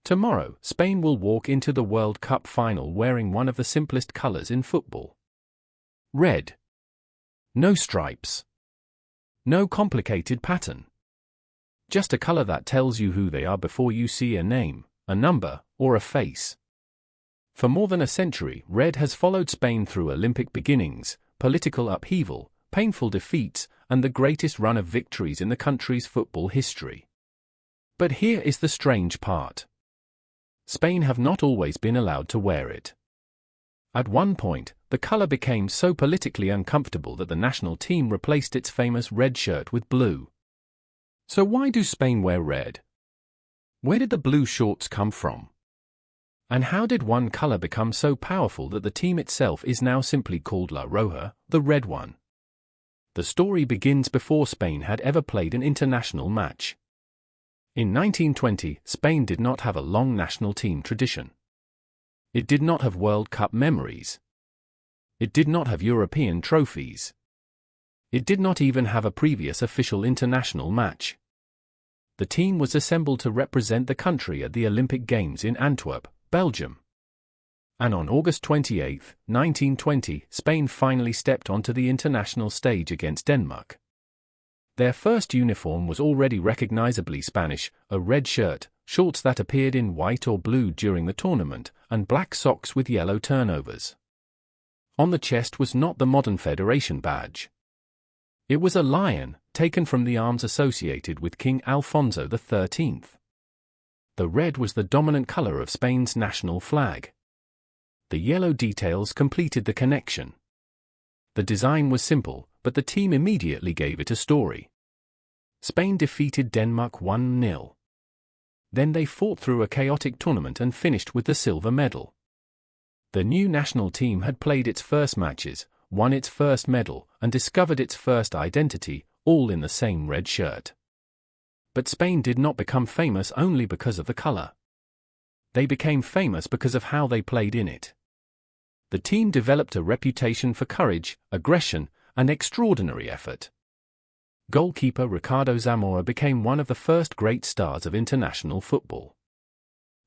Tomorrow, Spain will walk into the World Cup final wearing one of the simplest colors in football. Red. No stripes. No complicated pattern. Just a color that tells you who they are before you see a name, a number, or a face. For more than a century, red has followed Spain through Olympic beginnings, political upheaval, painful defeats, and the greatest run of victories in the country's football history. But here is the strange part. Spain have not always been allowed to wear it. At one point, the color became so politically uncomfortable that the national team replaced its famous red shirt with blue. So why do Spain wear red? Where did the blue shorts come from? And how did one color become so powerful that the team itself is now simply called La Roja, the red one? The story begins before Spain had ever played an international match. In 1920, Spain did not have a long national team tradition. It did not have World Cup memories. It did not have European trophies. It did not even have a previous official international match. The team was assembled to represent the country at the Olympic Games in Antwerp, Belgium. And on August 28, 1920, Spain finally stepped onto the international stage against Denmark. Their first uniform was already recognizably Spanish, a red shirt, shorts that appeared in white or blue during the tournament, and black socks with yellow turnovers. On the chest was not the modern federation badge. It was a lion, taken from the arms associated with King Alfonso XIII. The red was the dominant color of Spain's national flag. The yellow details completed the connection. The design was simple, but the team immediately gave it a story. Spain defeated Denmark 1-0. Then they fought through a chaotic tournament and finished with the silver medal. The new national team had played its first matches, won its first medal, and discovered its first identity, all in the same red shirt. But Spain did not become famous only because of the color. They became famous because of how they played in it. The team developed a reputation for courage, aggression, and extraordinary effort. Goalkeeper Ricardo Zamora became one of the first great stars of international football.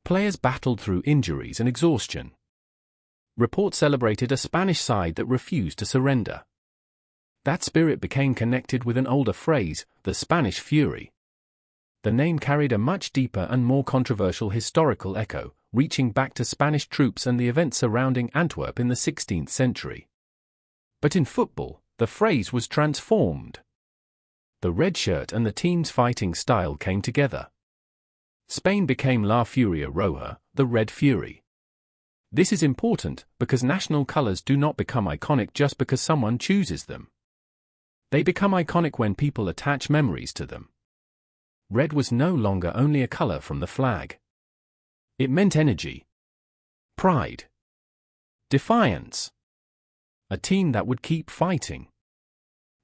Players battled through injuries and exhaustion. Reports celebrated a Spanish side that refused to surrender. That spirit became connected with an older phrase, the Spanish Fury. The name carried a much deeper and more controversial historical echo, reaching back to Spanish troops and the events surrounding Antwerp in the 16th century. But in football, the phrase was transformed. The red shirt and the team's fighting style came together. Spain became La Furia Roja, the Red Fury. This is important because national colors do not become iconic just because someone chooses them. They become iconic when people attach memories to them. Red was no longer only a color from the flag. It meant energy, pride, defiance. A team that would keep fighting.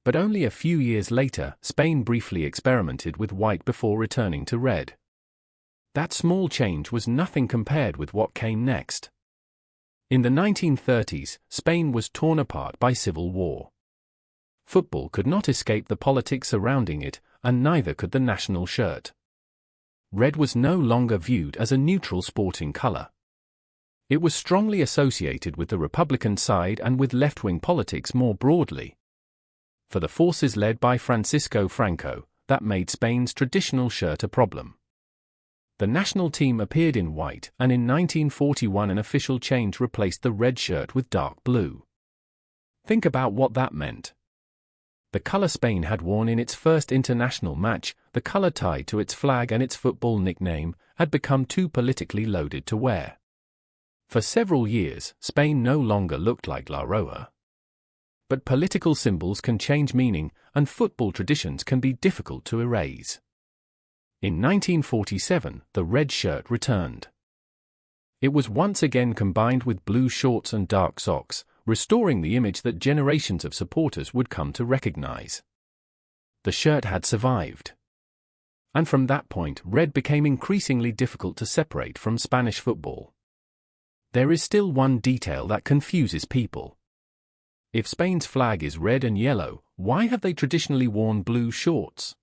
But only a few years later, Spain briefly experimented with white before returning to red. That small change was nothing compared with what came next. In the 1930s, Spain was torn apart by civil war. Football could not escape the politics surrounding it, and neither could the national shirt. Red was no longer viewed as a neutral sporting color. It was strongly associated with the Republican side and with left-wing politics more broadly. For the forces led by Francisco Franco, that made Spain's traditional shirt a problem. The national team appeared in white, and in 1941 an official change replaced the red shirt with dark blue. Think about what that meant. The color Spain had worn in its first international match, the color tied to its flag and its football nickname, had become too politically loaded to wear. For several years, Spain no longer looked like La Roja. But political symbols can change meaning, and football traditions can be difficult to erase. In 1947, the red shirt returned. It was once again combined with blue shorts and dark socks, restoring the image that generations of supporters would come to recognize. The shirt had survived. And from that point, red became increasingly difficult to separate from Spanish football. There is still one detail that confuses people. If Spain's flag is red and yellow, why have they traditionally worn blue shorts?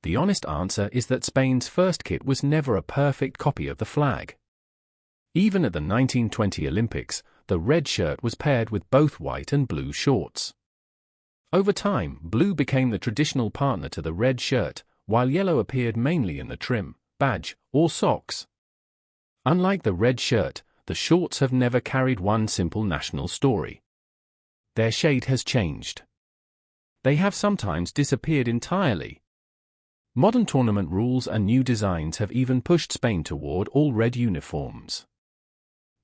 The honest answer is that Spain's first kit was never a perfect copy of the flag. Even at the 1920 Olympics, the red shirt was paired with both white and blue shorts. Over time, blue became the traditional partner to the red shirt, while yellow appeared mainly in the trim, badge, or socks. Unlike the red shirt, the shorts have never carried one simple national story. Their shade has changed. They have sometimes disappeared entirely. Modern tournament rules and new designs have even pushed Spain toward all-red uniforms.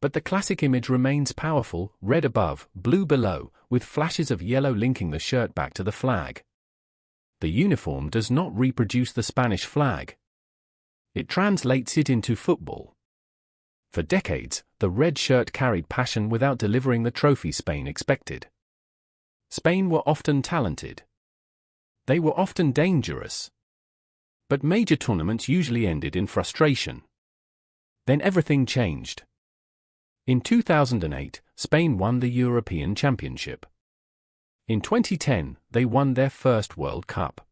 But the classic image remains powerful, red above, blue below, with flashes of yellow linking the shirt back to the flag. The uniform does not reproduce the Spanish flag. It translates it into football. For decades, the red shirt carried passion without delivering the trophy Spain expected. Spain were often talented. They were often dangerous. But major tournaments usually ended in frustration. Then everything changed. In 2008, Spain won the European Championship. In 2010, they won their first World Cup.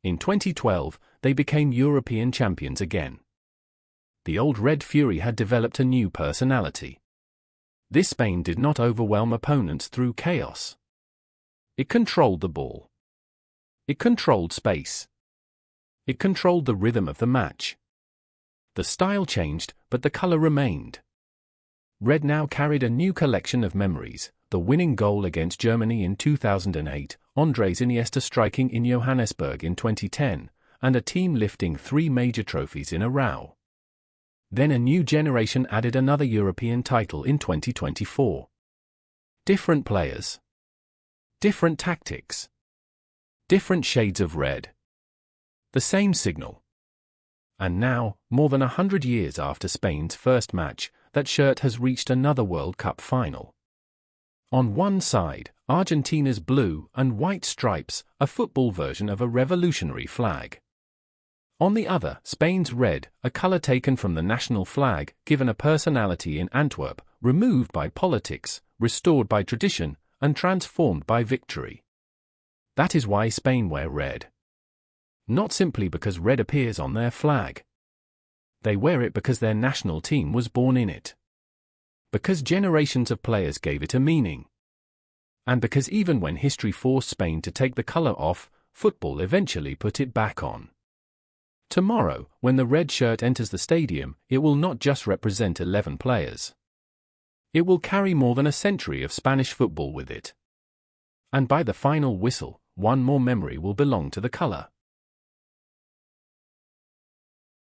In 2012, they became European champions again. The old Red Fury had developed a new personality. This Spain did not overwhelm opponents through chaos. It controlled the ball. It controlled space. It controlled the rhythm of the match. The style changed, but the color remained. Red now carried a new collection of memories: the winning goal against Germany in 2008, Andres Iniesta striking in Johannesburg in 2010, and a team lifting 3 major trophies in a row. Then a new generation added another European title in 2024. Different players. Different tactics. Different shades of red. The same signal. And now, more than 100 years after Spain's first match, that shirt has reached another World Cup final. On one side, Argentina's blue and white stripes, a football version of a revolutionary flag. On the other, Spain's red, a color taken from the national flag, given a personality in Antwerp, removed by politics, restored by tradition, and transformed by victory. That is why Spain wear red. Not simply because red appears on their flag. They wear it because their national team was born in it. Because generations of players gave it a meaning. And because even when history forced Spain to take the color off, football eventually put it back on. Tomorrow, when the red shirt enters the stadium, it will not just represent 11 players. It will carry more than a century of Spanish football with it. And by the final whistle, one more memory will belong to the color.